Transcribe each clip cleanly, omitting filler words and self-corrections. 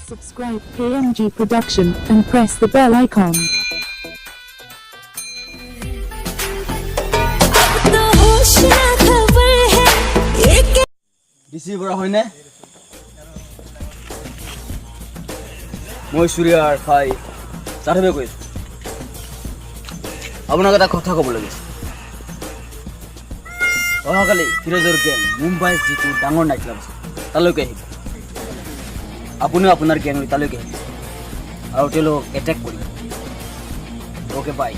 Subscribe k.m.g production and press the bell icon. Deceiver hoine moi suriyar khai চাৰবে কই আপোনাক এটা কথা ক'ব লাগে অহাকালি ফিৰোজৰ গেং মুম্বাইৰ যিটো ডাঙৰ নাইট ক্লাব আছে তালৈকে আহিব আপুনিও আপোনাৰ গেং লৈ তালৈকে আহিব আৰু তেওঁলোকক এটেক কৰিব okay bye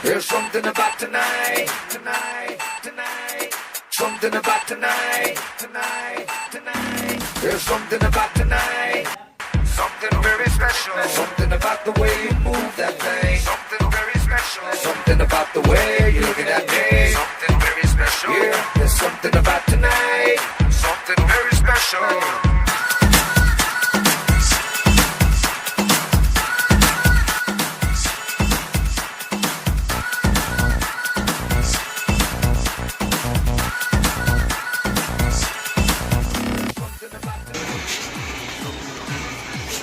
There's something about tonight, tonight, tonight. Something about tonight, tonight, tonight. There's something about tonight. Something very special. Something about the way you move that thing. Something very special. Something about the way you look at that thing. Something very special. Yeah, there's something about tonight. Something very special.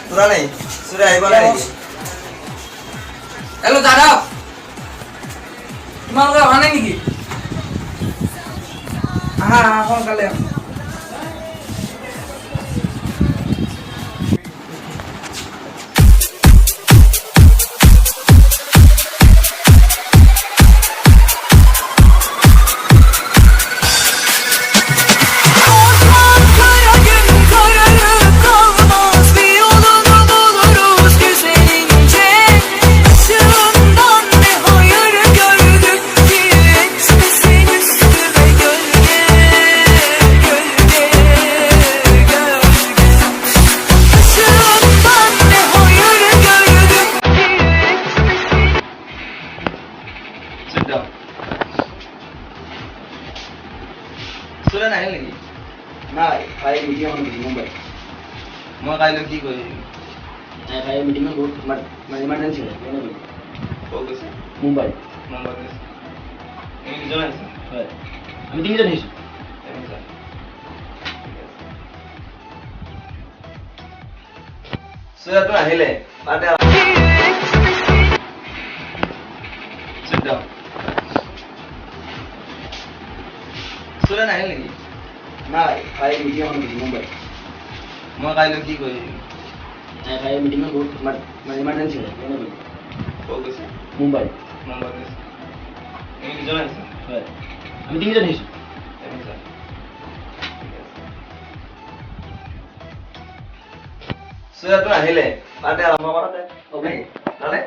সুৰা নাই সুৰা আহিব নাই hello' দাদা তোমালোকে অহা নাই নেকি আহা সোনকালে সুৰা নাই নেকি নাই খাই মিটিং এখন মুম্বাই মই কাইলৈ কি কৰিম নাই খাই মিটিং বহুত মানে ইমাৰ্জেঞ্চি হয় কেনে কৰিম ক'ত গৈছে মুম্বাই মুম্বাই গৈছে তুমি কিজন আহিছা হয় আমি তিনিজন আহিছোঁ সুৰাটো আহিলে তাতে সুৰা নাই নেকি নাই খাই মিটিং এখন মুম্বাই মই কাইলৈ কি কৰিম নাই খাই মিটিং বহুত মানে ইমাৰ্জেঞ্চি হয় কেনে কৰিম ক'ত গৈছে মুম্বাই মুম্বাই গৈছে তুমি কিজন আহিছা হয় আমি তিনিজন আহিছোঁ সুৰাটো আহিলে তাতে আৰম্ভ কৰাতে অ'কে তালে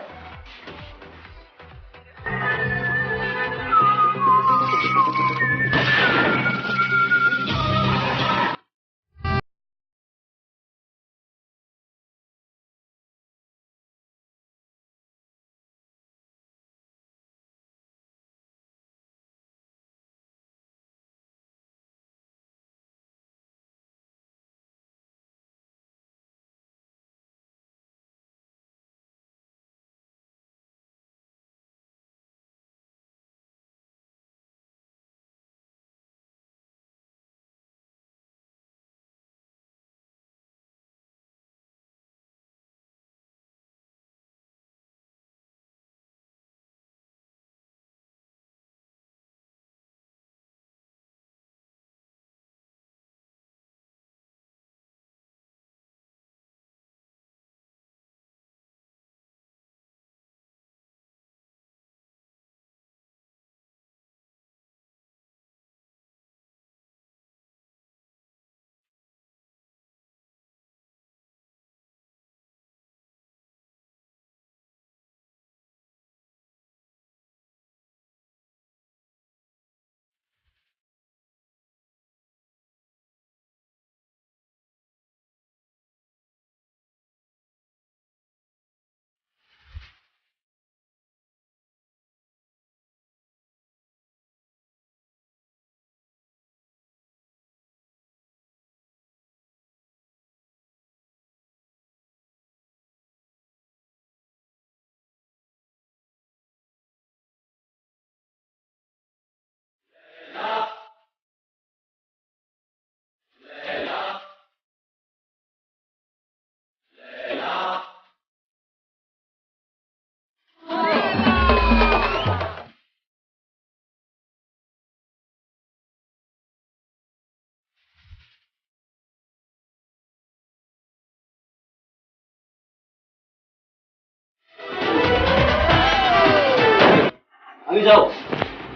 আমি যাওঁ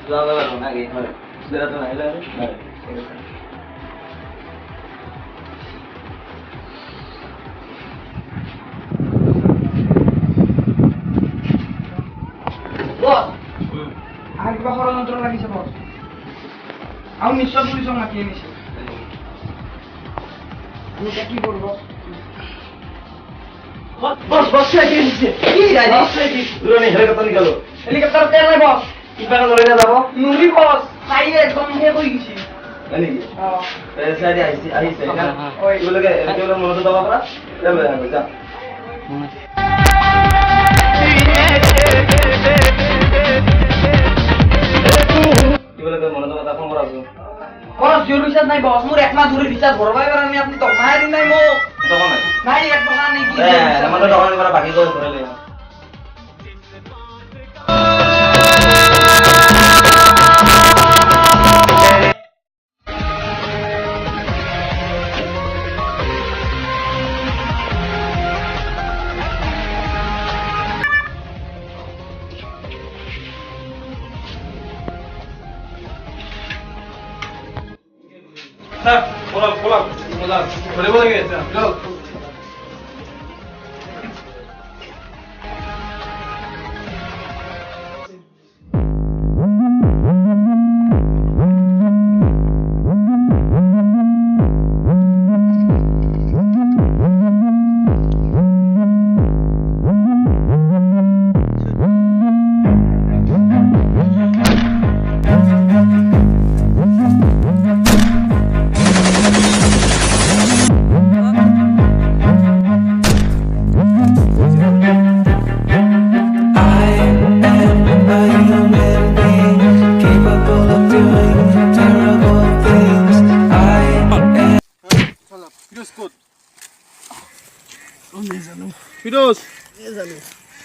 যোৱা বাৰু নাকি হয় বেৰাটো নাহিলে হয় বস আৰ কিবা ষড়যন্ত্ৰ লাগিছে বস আৰু নিশ্চয় পুলিচক মাতি আনিছে আমি এতিয়া কি করব বস বস কি দিছে কি রাজি দুরানি হেলিকপ্টার নিকালো হেলিকপ্টার তেল নাই বস কিবা ধরে না যাব নুরি বস চাই একদম হে কই গেছি নাকি C.I.D আহিছে না ওই এগুলো মনত দাও আমরা যাবে যা কিবলে মনত দাও ফোন করা আছে বস জোর রিচার্জ নাই বস মোর এক মাস ধরে রিচার্জ ভরবাই পারা আমি আপনি তো মারি নাই মো তখন নাই নাই এক টাকা নাই কি আমাদের তখন করা বাকি করে ধরে Hola. Podemos ir, go.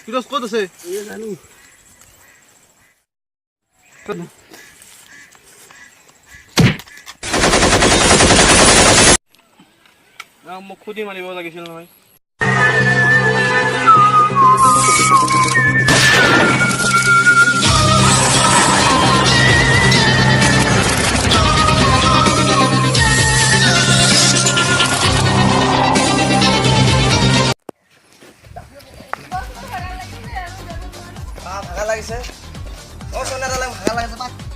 Fidos ক'ত আছে? মোক খুদি মাৰিব লাগিছিল নহয়।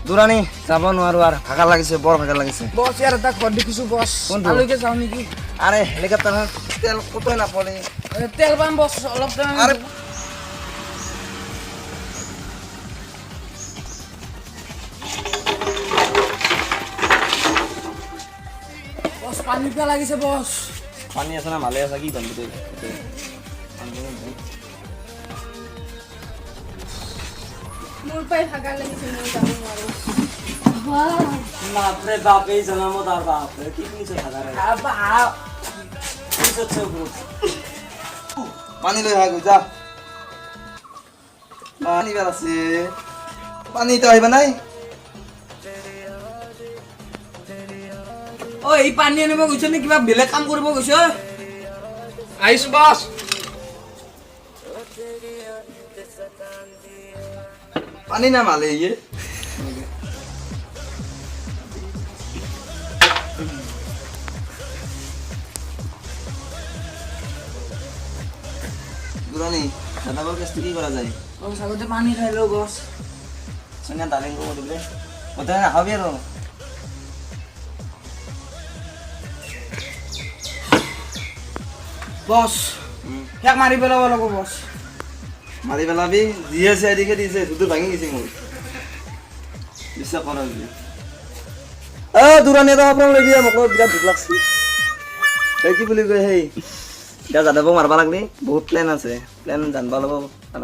দুৰানি যাব নোৱাৰো আৰু ভাগা লাগিছে বৰ ভাগা লাগিছে বস ইয়াৰ এটা ঘৰ দেখিছো বস আলৈকে যাও নেকি আৰে হেলিকপ্টাৰ তেল কতই নাপলে তেল পাম বস অলপ আৰে বস পানী পিয়া লাগিছে বস পানী আছে না ভালে আছে কি পানী মোৰ পাই ভাগা লাগিছে মই যাব নোৱাৰো বাপরে বাপ এই জানামত আর বাপরে কি নিছে হাজার পানি লই হাগু যা পানি বেলাছে পানি তো আইবা নাই ও এই পানী আনিব গৈছ নে কিবা বেলেগ কাম কৰিব গৈছ আইছো বস পানি না মালে ইয়ে দুরানি দাদাবার কাছে কি করা যায় ও সাগতে পানী খাইলো বস সঙ্গে দালিং কো দিলে ওটা না হবে আর বস এক মারি পেলাব লাগব বস মারি পেলাবি দিয়ে C.I.D কে দিছে দুধ ভাঙি গেছে মোর বিশ্বাস করা দিলে দুরানি তো আপনার লই দিয়া মোক বিরাট দুখ লাগছে এই কি বলি কই হেই এতিয়া যাদব মারবা লাগলি বহুত প্ল্যান আছে প্ল্যান জানবা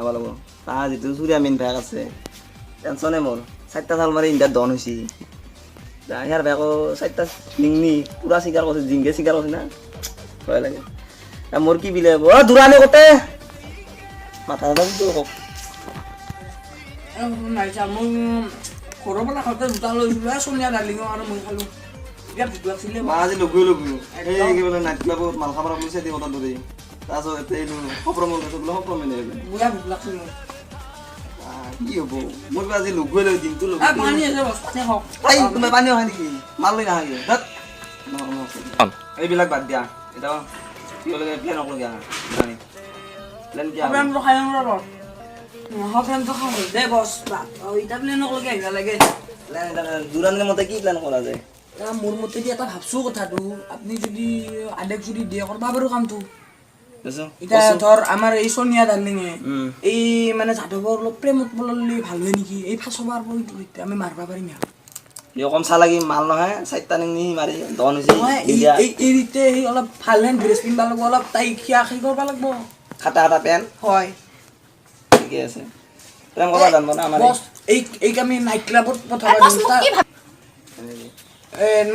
লাগব তা যেটো সুরিয়া মেইন ব্যাগ আছে টেনশনে মোর 4টা সাল মারি ইন্ডিয়া ডন হইছি ইয়ার ব্যাগো 4টা নিংনি পুরা শিকার করছে জিঙ্গে শিকার করছে না ভয় লাগে মোর কি বিলে দুরানি কতে মাথা দাও তো হোক নাই যা মই ঘৰৰ পৰা খাওঁতে দুটা লৈছিলো সোনিয়া ডালিঙ আৰু মই খালো বিৰাট ভোক লাগিছিলে আজি লগৈ এই কি বলে নাইট ক্লাবত মাল খাবার পয়সা দি কথা ধরে তাছতে এই সপ্রমল আছে বলে সপ্রমল নেবে বিৰাট ভোক লাগিছিল কি হ'ব মোৰ আজি লগ গৈ লৈ দিম তো লগ পানী আছে বছ পানী হওক তাই তুমি পানী হয় নেকি মাল লৈ নাহাগে ধত এইবিলাক বাদ দিয়া এটা কি লাগে প্লেন নকৰো গা জানি প্লেন কি প্লেন তো খাই আমরা বস প্লেন তো খাও দে বস ইটা প্লেন নকলকে আহিবা লাগে প্লেন দুরানের মতে কি প্ল্যান করা যায় মোৰ মতে দি এটা ভাবছো কথাটো আপনি যদি আদেক যদি দিয়ে কৰবা পাৰো কামটো এটা ধৰ আমাৰ এই সোনিয়া ডাৰ্লিঙে এই মানে যাদৱৰ অলপ প্ৰেমত পললি ভাল হয় নেকি এই ফাঁসবাৰ পইটো আমি মাৰবা পাৰিম ইও কম চালাকি মাল নহয় চাইটা নি মাৰি দন হৈছে এই ৰিতে এই অলপ ভাল হেন ড্ৰেছ পিনবা লাগব অলপ তাই খিয়া খাই কৰবা লাগব খাটা খাটা পেন হয় ঠিকে আছে প্ৰেম কৰবা জানব না আমাৰ বস এই আমি নাইট ক্লাবত পঠাবা দিম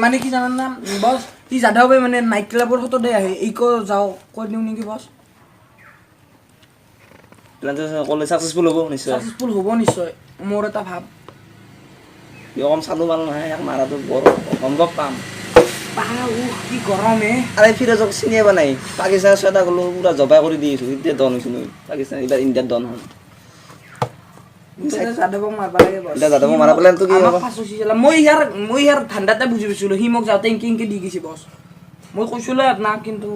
মানে কি জানান না বস ই যাদৱে মানে নাইট ক্লাবৰ হতো দে আহে ইকো যাও কৈ দিও নেকি বস প্ল্যানটো কলে সাকসেসফুল হ'ব নিশ্চয় সাকসেসফুল হ'ব নিশ্চয় মোৰ এটা ভাব ইও কম চালু মাল নহয় এক মাৰাটো বৰ সম্ভৱ কাম পাও কি গৰমে আৰে ফিৰোজক চিনিয়ে বানাই পাকিস্তান সেটা গলো পুৰা জবাই কৰে দিয়েছো ইতে দন হইছিল পাকিস্তান এবাৰ ইন্ডিয়াৰ দন হল যাদৱক মাৰবা লাগে বস এটা যাদৱ মাৰা প্লেন তো কি হ'ব মই ইয়াৰ ঠাণ্ডাতে বুজি পাইছিলো সি মোক যাওঁতে ইংকি দি গেছি বস মই কৈছিলো না কিন্তু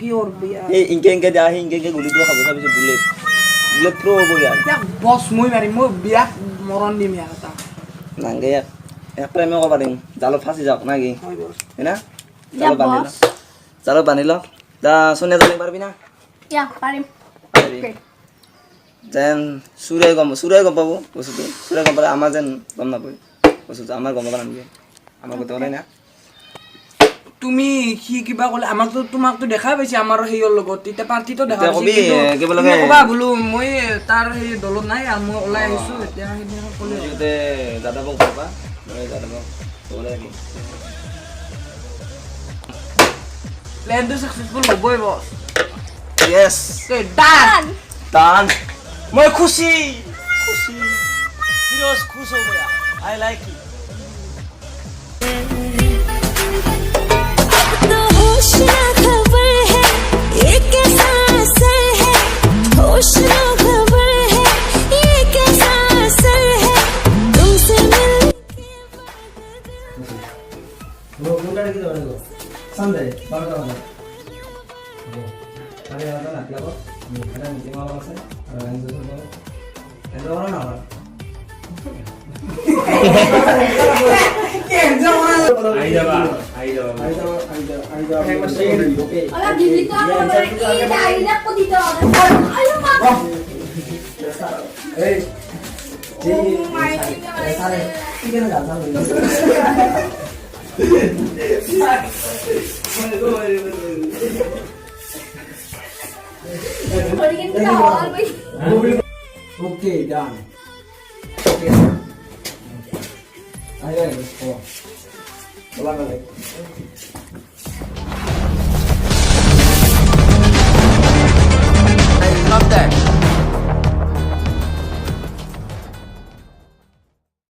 কি কৰবি এই ইংকে দিয়া ইংকে গুলিটো খাব চাবিছো বুলেট বুলেট প্ৰো হ'ব ইয়াৰ বস মই মাৰিম মই বিয়াক মৰণ দিম ইয়াৰ এটা নাংগে এক প্ৰেমে কৰবা দিম জালত ফাঁচি যাওক নাকি হয় বস হয়না জালত বান্ধি ল যা সোনিয়া জানি পারবি না ইয়া পাৰিম যেন সুৰাই গম পাব বস্তুটো সুৰাই গম পালে আমাৰ যেন গম নাপায় বস্তুটো আমাৰ গম পাব নালাগে আমাৰ কথা নাই না তুমি কি কিবা ক'লে আমাকতো তোমাকতো দেখা পাইছে আমাৰ হেৰিৰ লগত তেতিয়া পাৰ্টিটো দেখা এতিয়া কবি, কি বোলে তুমি ক'বা বোলো মই তাৰ সেই দলত নাই আৰু মই ওলাই আহিছো এতিয়া সেইদিনা ক'লে যদি যাদৱক পাবা মই যাদৱক ক'লে কি প্লেনটো সাকসেসফুল হ'বই বস ইয়েস ডান ডান মই খুশি ফিরোজ খুশ हो गया आई लाइक यू तो होश ना खबर है ये कैसा असर है होश ना खबर है ये कैसा असर है तुमसे मिलके मुंडा की दौड़ गो संडे 12টা বাজে আরে আদা না ক্লাব এটা মিটিং হওয়া আছে আর আইন তো এটা ওরা না Hola, Kalita, Kalita, Kalita. Ayo, Mama. Okay, done. Ayo, bola balik.